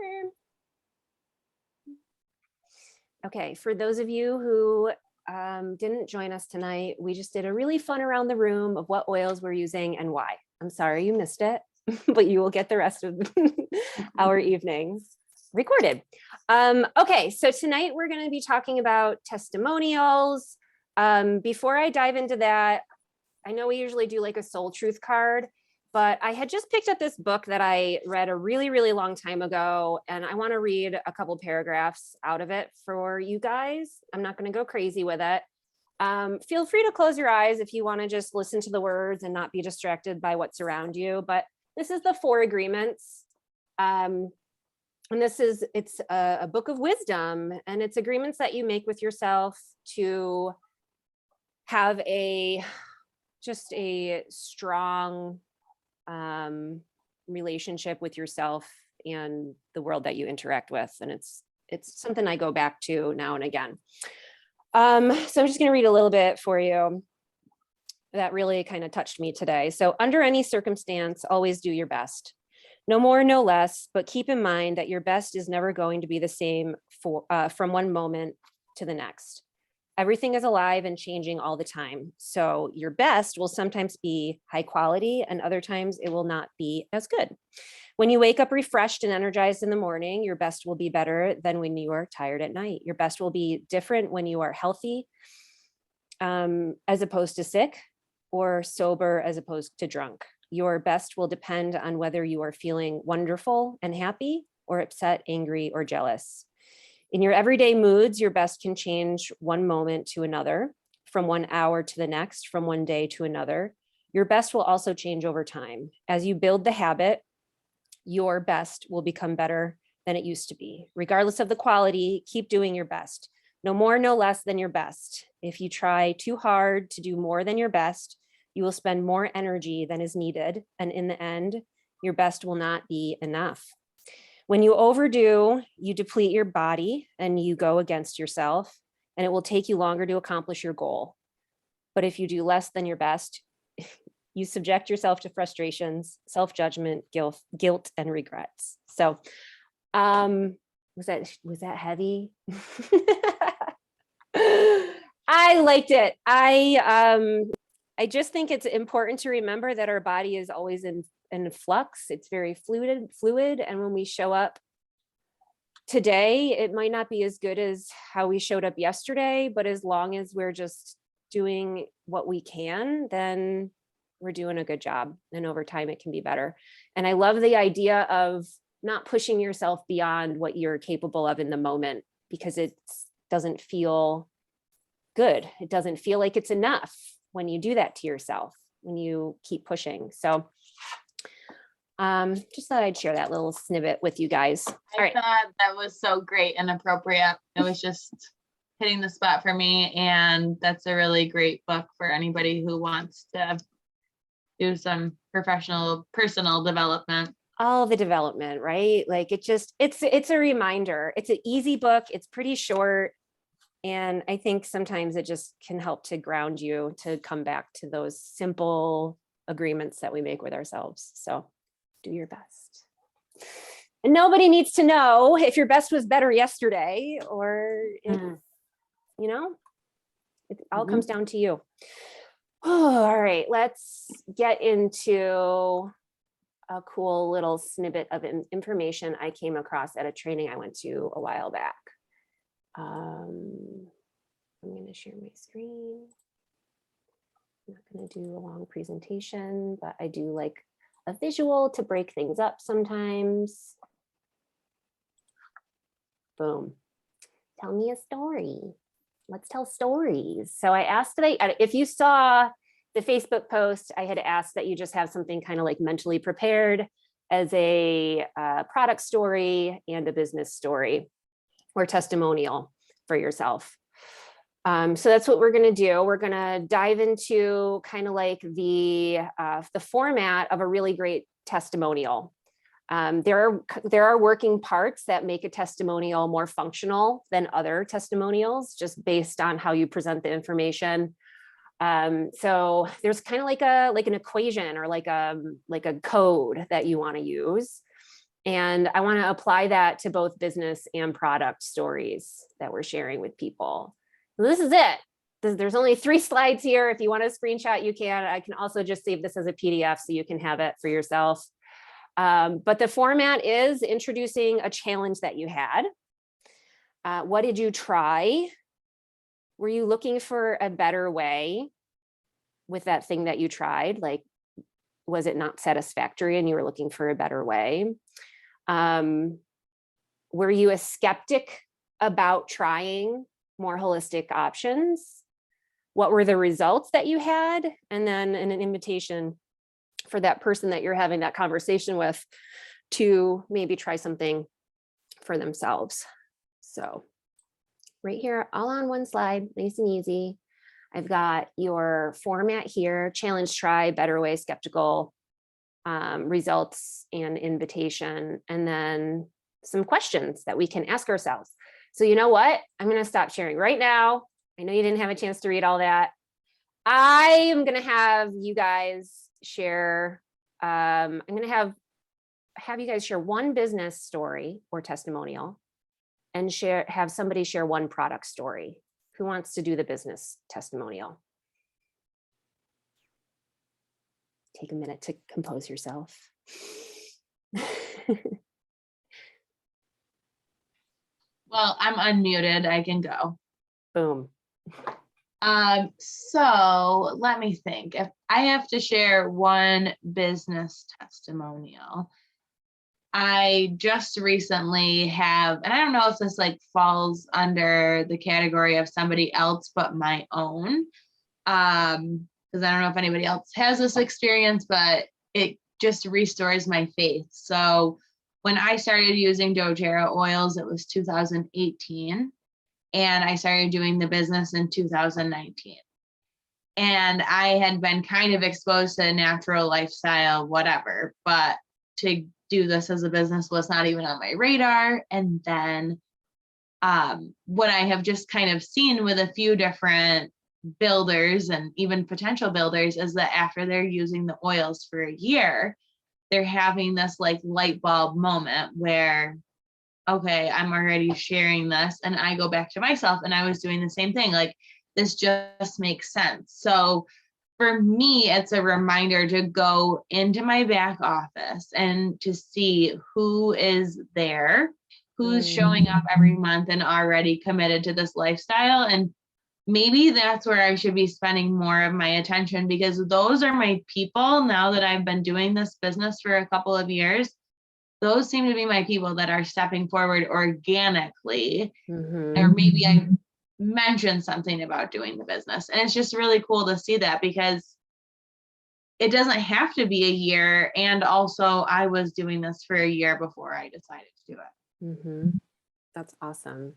here. Okay, for those of you who didn't join us tonight, we just did a really fun around the room of what oils we're using and why. I'm sorry you missed it, but you will get the rest of our evening recorded. Okay, so tonight we're going to be talking about testimonials. Before I dive into that, I know we usually do like a soul truth card, but I had just picked up this book that I read a really, really long time ago, and I want to read a couple paragraphs out of it for you guys. I'm not going to go crazy with it. Feel free to close your eyes if you want to just listen to the words and not be distracted by what's around you. But this is the 4 agreements. And it's a book of wisdom, and it's agreements that you make with yourself to have just a strong relationship with yourself and the world that you interact with. And it's something I go back to now and again. So I'm just going to read a little bit for you that really kind of touched me today. So under any circumstance, always do your best. No more, no less, but keep in mind that your best is never going to be the same from one moment to the next. Everything is alive and changing all the time. So your best will sometimes be high quality and other times it will not be as good. When you wake up refreshed and energized in the morning, your best will be better than when you are tired at night. Your best will be different when you are healthy as opposed to sick, or sober as opposed to drunk. Your best will depend on whether you are feeling wonderful and happy or upset, angry, or jealous. In your everyday moods, your best can change one moment to another, from 1 hour to the next, from one day to another. Your best will also change over time. As you build the habit, your best will become better than it used to be. Regardless of the quality, keep doing your best. No more, no less than your best. If you try too hard to do more than your best, you will spend more energy than is needed. And in the end, your best will not be enough. When you overdo, you deplete your body and you go against yourself, and it will take you longer to accomplish your goal. But if you do less than your best, you subject yourself to frustrations, self-judgment, guilt, and regrets. So was that heavy? I liked it. I just think it's important to remember that our body is always in flux. It's very fluid. And when we show up today, it might not be as good as how we showed up yesterday, but as long as we're just doing what we can, then we're doing a good job. And over time, it can be better. And I love the idea of not pushing yourself beyond what you're capable of in the moment, because it doesn't feel good. It doesn't feel like it's enough when you do that to yourself, when you keep pushing. So just thought I'd share that little snippet with you guys. I thought that was so great and appropriate. It was just hitting the spot for me. And that's a really great book for anybody who wants to do some personal development. All the development, right? Like it's a reminder. It's an easy book. It's pretty short. And I think sometimes it just can help to ground you to come back to those simple agreements that we make with ourselves. So do your best. And nobody needs to know if your best was better yesterday or if, it all comes down to you. Oh, all right, let's get into a cool little snippet of information I came across at a training I went to a while back. I'm going to share my screen. I'm not going to do a long presentation, but I do like a visual to break things up sometimes. Boom. Tell me a story. Let's tell stories. So I asked today, if you saw the Facebook post, I had asked that you just have something kind of like mentally prepared as a product story and a business story or testimonial for yourself. So that's what we're going to do. We're going to dive into kind of like the format of a really great testimonial. There are working parts that make a testimonial more functional than other testimonials, just based on how you present the information. So there's kind of like an equation or like a code that you want to use. And I want to apply that to both business and product stories that we're sharing with people. So this is it. There's only 3 slides here. If you want to screenshot, you can. I can also just save this as a PDF so you can have it for yourself. But the format is introducing a challenge that you had. What did you try? Were you looking for a better way with that thing that you tried? Like, was it not satisfactory and you were looking for a better way? Were you a skeptic about trying more holistic options? What were the results that you had? And then an invitation for that person that you're having that conversation with to maybe try something for themselves. So right here, all on one slide, nice and easy. I've got your format here: challenge, try, better way, skeptical, results, and invitation, and then some questions that we can ask ourselves. So you know what? I'm going to stop sharing right now. I know you didn't have a chance to read all that. I am going to have you guys share. I'm going to have you guys share one business story or testimonial, and have somebody share one product story. Who wants to do the business testimonial? Take a minute to compose yourself. Well, I'm unmuted. I can go. Boom. So let me think. If I have to share one business testimonial, I just recently have, and I don't know if this like falls under the category of somebody else, but my own. Because I don't know if anybody else has this experience, but it just restores my faith. So when I started using doTERRA oils, it was 2018. And I started doing the business in 2019. And I had been kind of exposed to natural lifestyle, whatever, but to do this as a business was not even on my radar. And then what I have just kind of seen with a few different builders and even potential builders is that after they're using the oils for a year, they're having this like light bulb moment where, okay, I'm already sharing this, and I go back to myself and I was doing the same thing. Like, this just makes sense. So for me, it's a reminder to go into my back office and to see who is there, who's showing up every month and already committed to this lifestyle. And maybe that's where I should be spending more of my attention, because those are my people. Now that I've been doing this business for a couple of years, those seem to be my people that are stepping forward organically. Or maybe I mentioned something about doing the business. And it's just really cool to see that, because it doesn't have to be a year. And also I was doing this for a year before I decided to do it. That's awesome.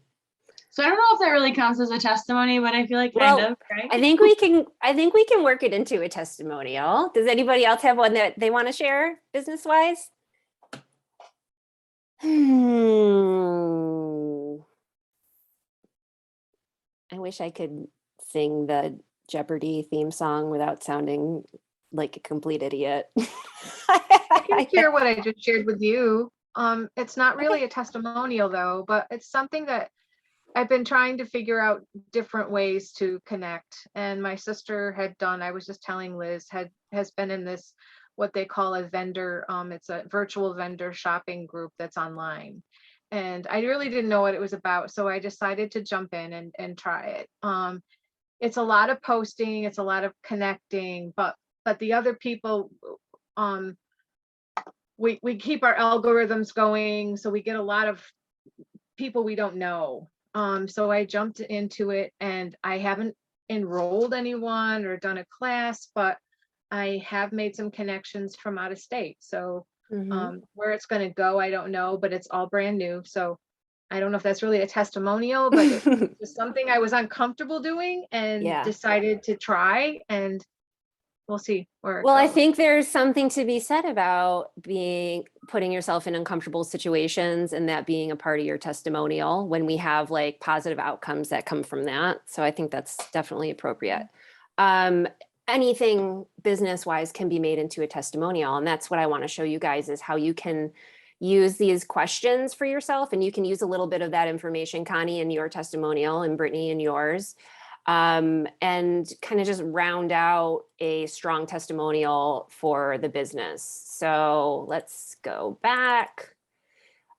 So I don't know if that really counts as a testimony, but I feel like kind of, right? I think we can work it into a testimonial. Does anybody else have one that they want to share business wise? I wish I could sing the Jeopardy theme song without sounding like a complete idiot. I can share what I just shared with you. It's not really a testimonial though, but it's something that I've been trying to figure out different ways to connect. And my sister had done, I was just telling Liz, has been in this, what they call a vendor, it's a virtual vendor shopping group that's online. And I really didn't know what it was about. So I decided to jump in and try it. It's a lot of posting, it's a lot of connecting, but the other people, we keep our algorithms going. So we get a lot of people we don't know. So I jumped into it, and I haven't enrolled anyone or done a class, but I have made some connections from out of state. So where it's going to go, I don't know, but it's all brand new. So I don't know if that's really a testimonial, but it's just something I was uncomfortable doing and decided to try, and we'll see where it goes. I think there's something to be said about putting yourself in uncomfortable situations, and that being a part of your testimonial when we have like positive outcomes that come from that. So I think that's definitely appropriate. Anything business wise can be made into a testimonial. And that's what I want to show you guys, is how you can use these questions for yourself, and you can use a little bit of that information, Connie, in your testimonial and Brittany in yours, and kind of just round out a strong testimonial for the business. So let's go back.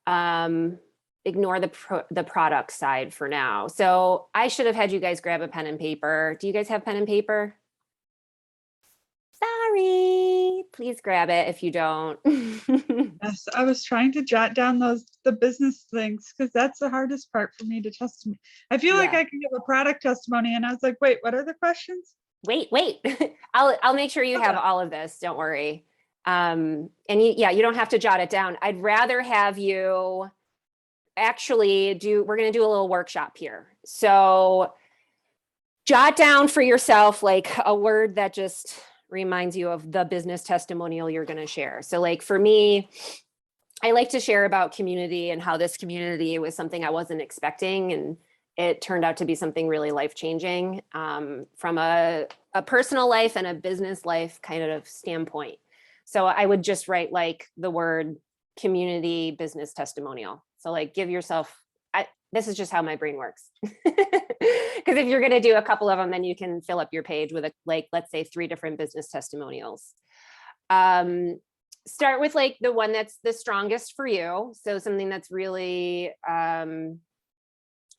Ignore the product side for now. So I should have had you guys grab a pen and paper. Do you guys have pen and paper? Sorry, please grab it if you don't. Yes, I was trying to jot down the business things because that's the hardest part for me to testimony. I feel like Yeah. I can give a product testimony, and I was like, wait, what are the questions? Wait. I'll make sure you have Okay. all of this. Don't worry. And you don't have to jot it down. I'd rather have you actually we're going to do a little workshop here. So jot down for yourself like a word that just reminds you of the business testimonial you're going to share. So like for me, I like to share about community and how this community was something I wasn't expecting, and it turned out to be something really life-changing, from a personal life and a business life kind of standpoint. So I would just write like the word community business testimonial. So like give yourself, this is just how my brain works. Because if you're going to do a couple of them, then you can fill up your page with let's say 3 different business testimonials. Start with like the one that's the strongest for you. So something that's really,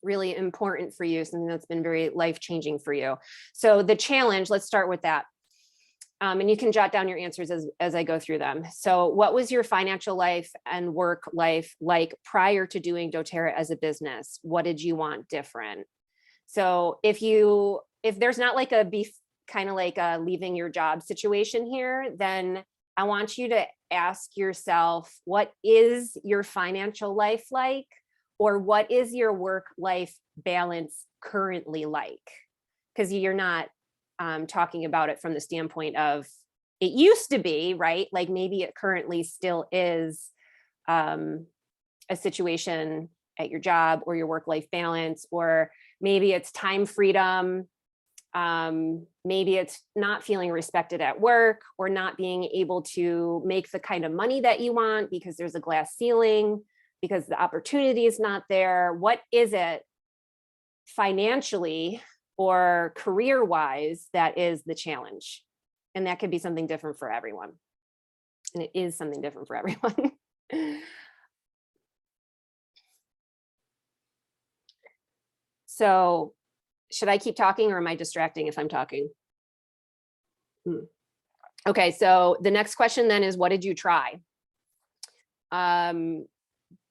really important for you, something that's been very life-changing for you. So the challenge, let's start with that. And you can jot down your answers as I go through them. So what was your financial life and work life like prior to doing doTERRA as a business? What did you want different? So if there's not like kind of like a leaving your job situation here, then I want you to ask yourself, what is your financial life like? Or what is your work-life balance currently like? Because you're not talking about it from the standpoint of it used to be, right? Like maybe it currently still is a situation at your job or your work-life balance, or maybe it's time freedom. Maybe it's not feeling respected at work or not being able to make the kind of money that you want because there's a glass ceiling, because the opportunity is not there. What is it financially or career-wise that is the challenge? And that could be something different for everyone. And it is something different for everyone. So should I keep talking, or am I distracting if I'm talking? Okay, so the next question then is, what did you try?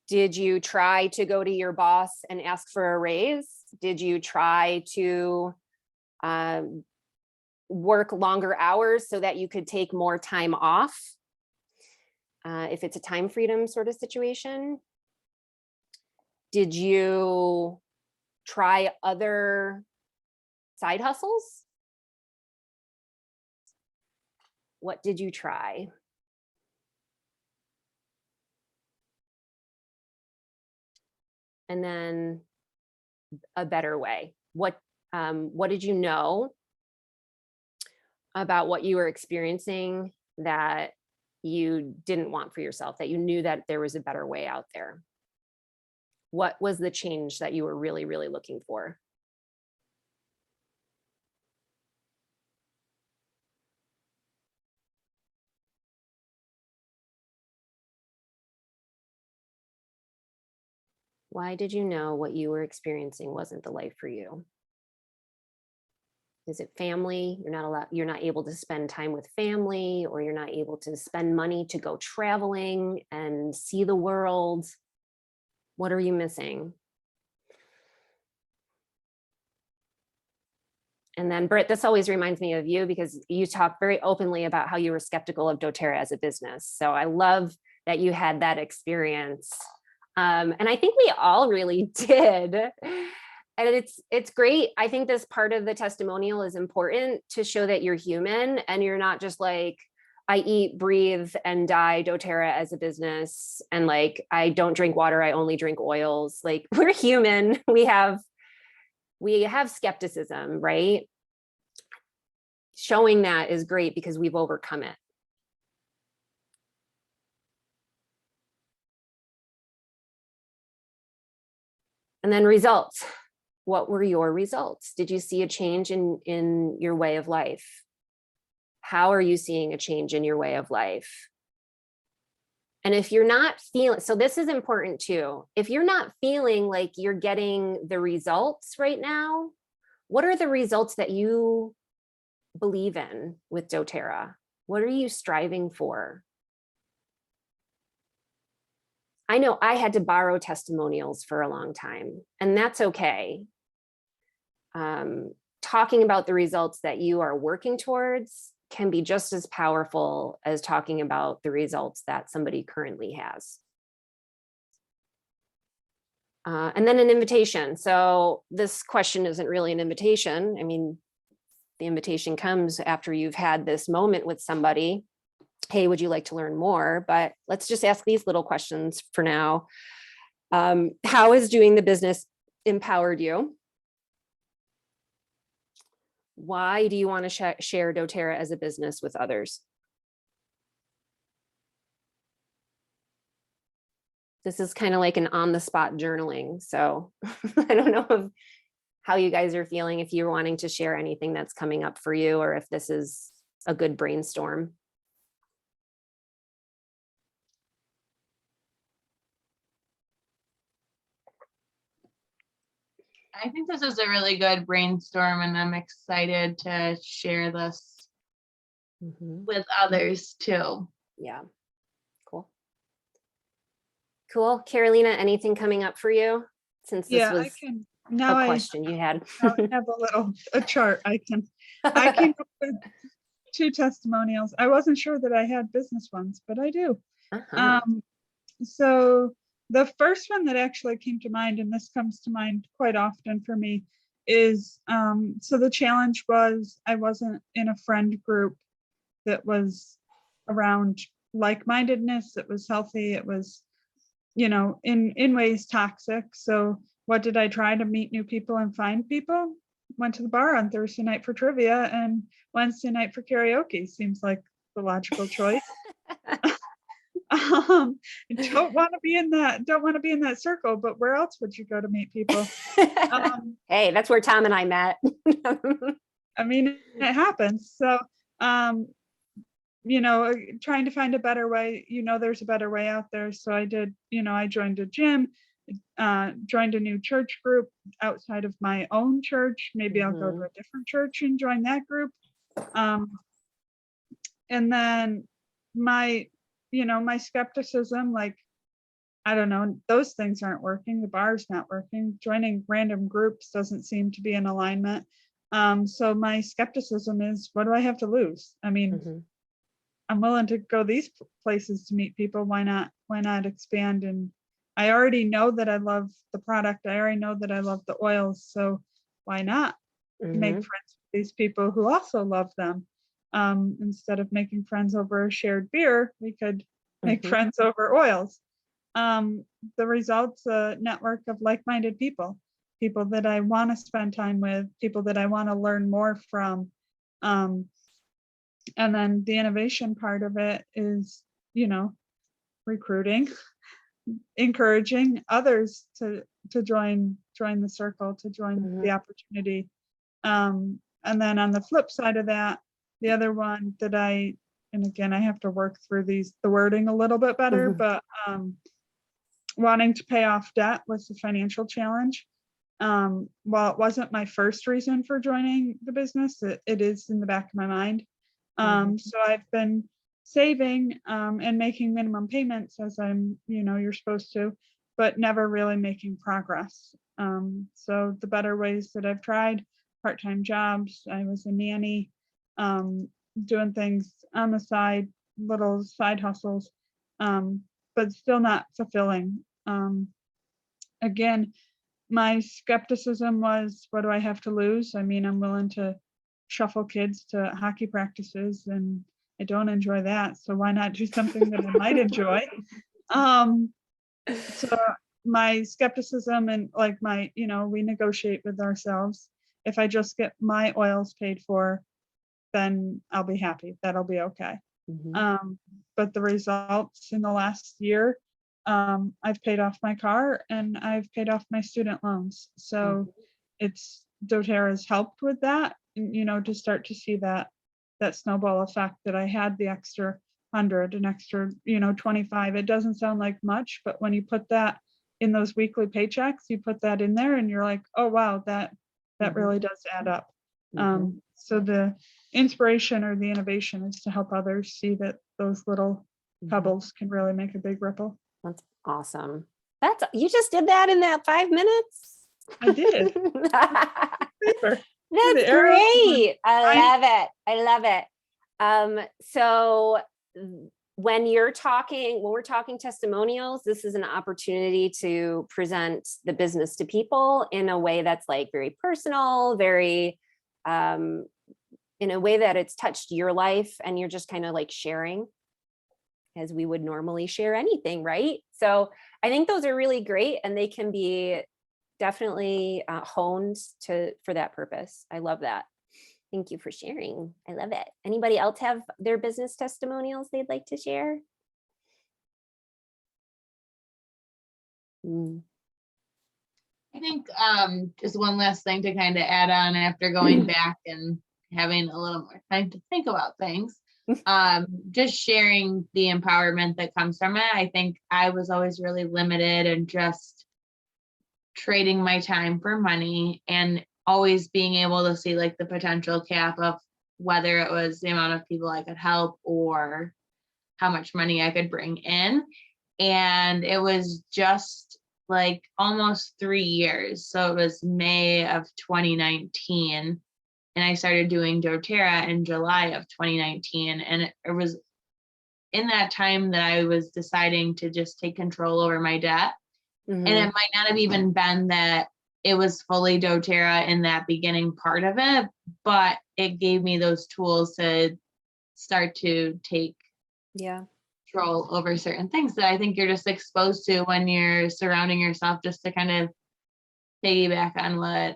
Did you try to go to your boss and ask for a raise? Did you try to work longer hours so that you could take more time off? If it's a time freedom sort of situation. Did you try other side hustles? What did you try? And then a better way. What did you know about what you were experiencing that you didn't want for yourself, that you knew that there was a better way out there? What was the change that you were really, really looking for? Why did you know what you were experiencing wasn't the life for you? Is it family? You're not able to spend time with family, or you're not able to spend money to go traveling and see the world? What are you missing? And then Britt, this always reminds me of you because you talk very openly about how you were skeptical of doTERRA as a business. So I love that you had that experience. And I think we all really did. And it's great. I think this part of the testimonial is important to show that you're human and you're not just like, I eat, breathe, and die doTERRA as a business. And like, I don't drink water, I only drink oils. Like, we're human. We have skepticism, right? Showing that is great because we've overcome it. And then results. What were your results? Did you see a change in your way of life? How are you seeing a change in your way of life? And if you're not feeling, so this is important too, if you're not feeling like you're getting the results right now, what are the results that you believe in with doTERRA? What are you striving for? I know I had to borrow testimonials for a long time, and that's okay. Talking about the results that you are working towards can be just as powerful as talking about the results that somebody currently has. And then an invitation. So this question isn't really an invitation. I mean, the invitation comes after you've had this moment with somebody. Hey, would you like to learn more? But let's just ask these little questions for now. How has doing the business empowered you? Why do you want to share doTERRA as a business with others? This is kind of like an on-the-spot journaling. So I don't know how you guys are feeling, if you're wanting to share anything that's coming up for you, or if this is a good brainstorm. I think this is a really good brainstorm, and I'm excited to share this with others too. Yeah, cool. Cool. Carolina, anything coming up for you? Since this Yeah, I was can, a now I question you had. have a chart. I came up with 2 testimonials. I wasn't sure that I had business ones, but I do. Uh-huh. So the first one that actually came to mind, and this comes to mind quite often for me, is so the challenge was I wasn't in a friend group that was around like-mindedness. It was healthy. It was, in ways toxic. So what did I try to meet new people and find people? Went to the bar on Thursday night for trivia and Wednesday night for karaoke. Seems like the logical choice. Don't want to be in that circle, but where else would you go to meet people? Hey, that's where Tom and I met. I mean, it happens. So, trying to find a better way, there's a better way out there. So I did, I joined a gym, joined a new church group outside of my own church. Maybe I'll go to a different church and join that group. And then my skepticism, like, I don't know, those things aren't working. The bar's not working. Joining random groups doesn't seem to be in alignment. So my skepticism is, what do I have to lose? I mean, I'm willing to go these places to meet people. Why not expand? And I already know that I love the product. I already know that I love the oils. So why not make friends with these people who also love them? Instead of making friends over a shared beer, we could make friends over oils. The results, a network of like-minded people that I want to spend time with, people that I want to learn more from. And then the innovation part of it is, recruiting, encouraging others to join the circle, to join the opportunity. And then on the flip side of that, the other one that and again, I have to work through the wording a little bit better, but wanting to pay off debt was a financial challenge. While it wasn't my first reason for joining the business, it is in the back of my mind. So I've been saving and making minimum payments as you're supposed to, but never really making progress. So the better ways that I've tried, part-time jobs, I was a nanny, doing things on the side, little side hustles, but still not fulfilling. Again, my skepticism was, what do I have to lose? I mean, I'm willing to shuffle kids to hockey practices, and I don't enjoy that. So why not do something that I might enjoy? So my skepticism and like we negotiate with ourselves. If I just get my oils paid for, then I'll be happy. That'll be okay. But the results in the last year I've paid off my car and I've paid off my student loans. So doTERRA has helped with that, to start to see that snowball effect, that I had the extra 100, an extra, 25. It doesn't sound like much, but when you put that in those weekly paychecks, you put that in there and you're like, oh, wow, that really does add up. So the inspiration or the innovation is to help others see that those little pebbles can really make a big ripple. That's awesome. You just did that in that 5 minutes? I did. That's great. I love it. So when we're talking testimonials, this is an opportunity to present the business to people in a way that's like very personal, very, in a way that it's touched your life and you're just kind of like sharing as we would normally share anything, right? So I think those are really great and they can be definitely honed for that purpose. I love that. Thank you for sharing. I love it. Anybody else have their business testimonials they'd like to share? I think just one last thing to kind of add on after going back and having a little more time to think about things. Just sharing the empowerment that comes from it. I think I was always really limited and just trading my time for money and always being able to see like the potential cap of whether it was the amount of people I could help or how much money I could bring in. And it was just like almost 3 years. So it was May of 2019. And I started doing doTERRA in July of 2019. And it was in that time that I was deciding to just take control over my debt. And it might not have even been that it was fully doTERRA in that beginning part of it, but it gave me those tools to start to take control over certain things that I think you're just exposed to when you're surrounding yourself, just to kind of piggyback on what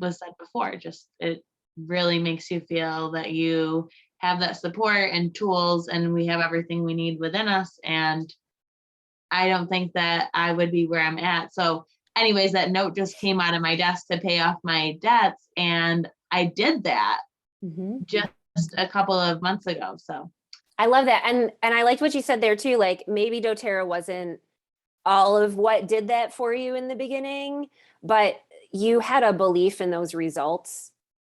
was said before. Just it really makes you feel that you have that support and tools and we have everything we need within us. And I don't think that I would be where I'm at. So anyways, that note just came out of my desk to pay off my debts. And I did that just a couple of months ago. So I love that. And I liked what you said there too. Like maybe doTERRA wasn't all of what did that for you in the beginning, but you had a belief in those results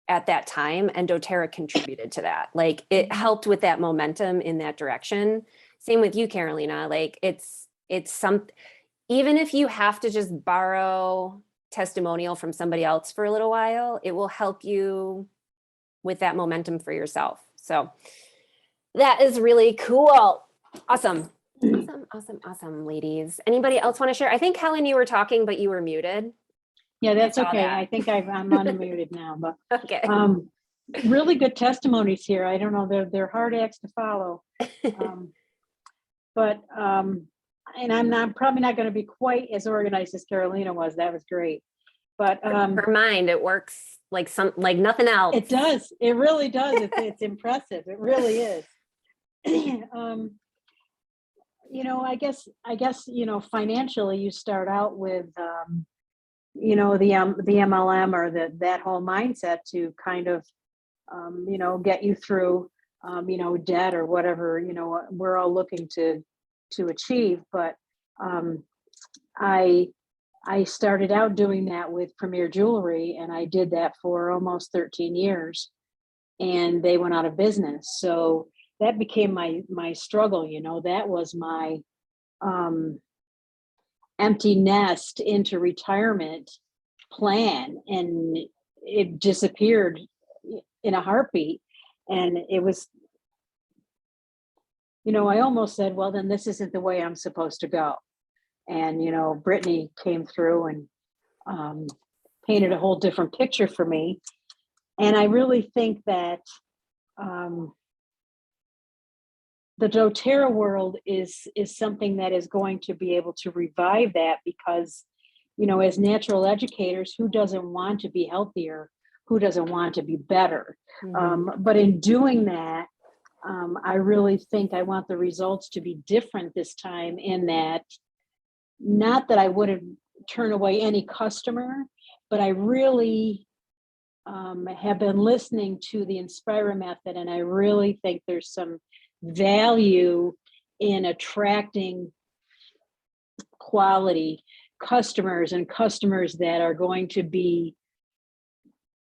at that time and doTERRA contributed to that. Like it helped with that momentum in that direction. Same with you, Carolina. Like it's even if you have to just borrow testimonial from somebody else for a little while, it will help you with that momentum for yourself. So that is really cool. Awesome, ladies. Anybody else want to share? I think Helen, you were talking, but you were muted. Yeah, that's okay. I think I'm unmuted now, but okay. Really good testimonies here. I don't know, they're hard acts to follow. But and I'm probably not going to be quite as organized as Carolina was. That was great. But her mind, it works like nothing else. It does. It really does. It's impressive. It really is. I guess financially you start out with the MLM or that whole mindset to kind of get you through debt or whatever we're all looking to achieve. But I started out doing that with Premier Jewelry, and I did that for almost 13 years, and they went out of business. So that became my struggle. That was my empty nest into retirement plan, and it disappeared in a heartbeat. And it was, I almost said, well, then this isn't the way I'm supposed to go. And, Brittany came through and painted a whole different picture for me. And I really think that the doTERRA world is something that is going to be able to revive that, because, as natural educators, who doesn't want to be healthier? Who doesn't want to be better? But in doing that, I really think I want the results to be different this time, in that not that I wouldn't turn away any customer, but I really have been listening to the Inspira method, and I really think there's some value in attracting quality customers, and customers that are going to be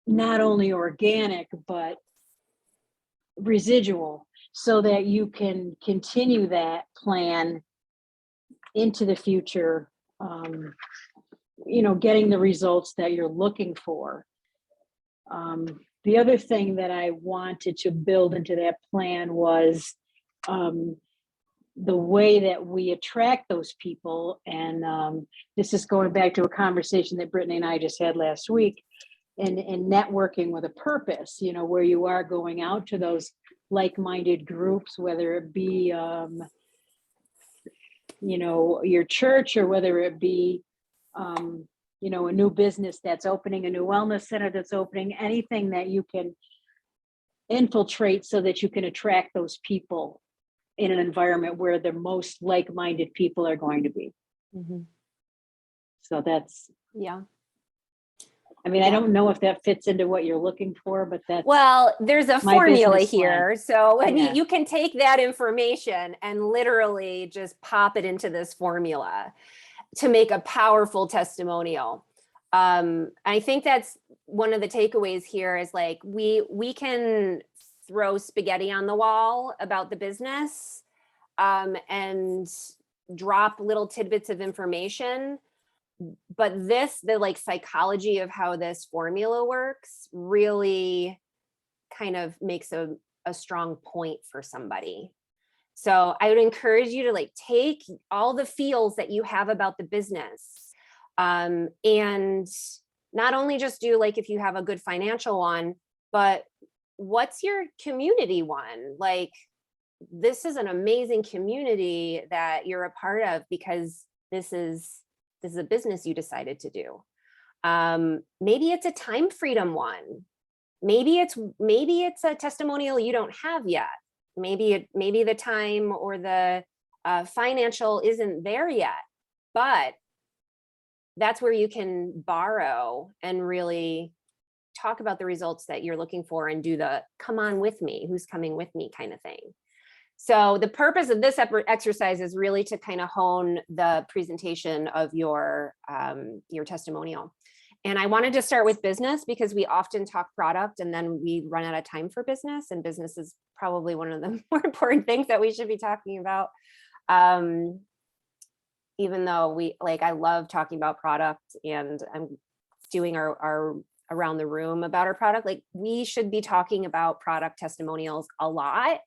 not only organic, but residual, so that you can continue that plan into the future, getting the results that you're looking for. The other thing that I wanted to build into that plan was the way that we attract those people. And this is going back to a conversation that Brittany and I just had last week, in networking with a purpose, where you are going out to those like-minded groups, whether it be, your church, or whether it be, a new business that's opening, a new wellness center that's opening, anything that you can infiltrate so that you can attract those people in an environment where the most like-minded people are going to be. Mhm. So that's, Yeah. I don't know if that fits into what you're looking for, but that's, Well, there's a my formula business plan. here. So Yeah. you can take that information and literally just pop it into this formula to make a powerful testimonial. I think that's one of the takeaways here is like, we can throw spaghetti on the wall about the business, and drop little tidbits of information. But the like psychology of how this formula works really kind of makes a strong point for somebody. So I would encourage you to like take all the feels that you have about the business, and not only just do like, if you have a good financial one, but what's your community one? Like, this is an amazing community that you're a part of, because this is a business you decided to do. Maybe it's a time freedom one. Maybe it's a testimonial you don't have yet. Maybe the time or the financial isn't there yet, but that's where you can borrow and really talk about the results that you're looking for, and do the come on with me, who's coming with me kind of thing. So the purpose of this exercise is really to kind of hone the presentation of your testimonial. And I wanted to start with business because we often talk product and then we run out of time for business, and business is probably one of the more important things that we should be talking about. Even though I love talking about product, and I'm doing our around the room about our product, like we should be talking about product testimonials a lot.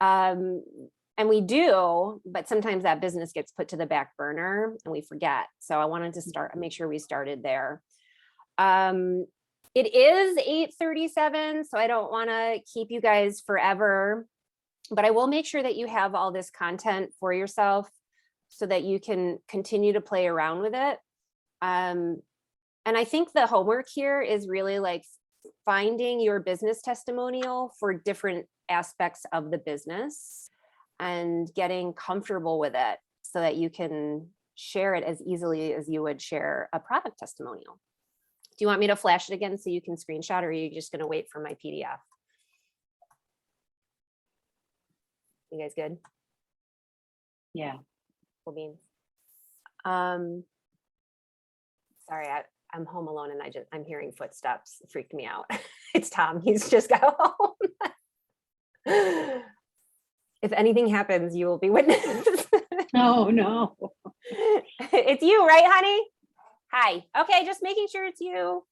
And we do, but sometimes that business gets put to the back burner and we forget. So I wanted to make sure we started there. It is 8:37, so I don't want to keep you guys forever, but I will make sure that you have all this content for yourself so that you can continue to play around with it. And I think the homework here is really like finding your business testimonial for different aspects of the business and getting comfortable with it so that you can share it as easily as you would share a product testimonial. Do you want me to flash it again so you can screenshot, or are you just going to wait for my PDF? You guys good? yeah. Cool beans. Sorry, I'm home alone and I'm hearing footsteps. It freaked me out. It's Tom. He's just got home. If anything happens, you will be witness. Oh, no. It's you, right, honey? Hi. Okay, just making sure it's you.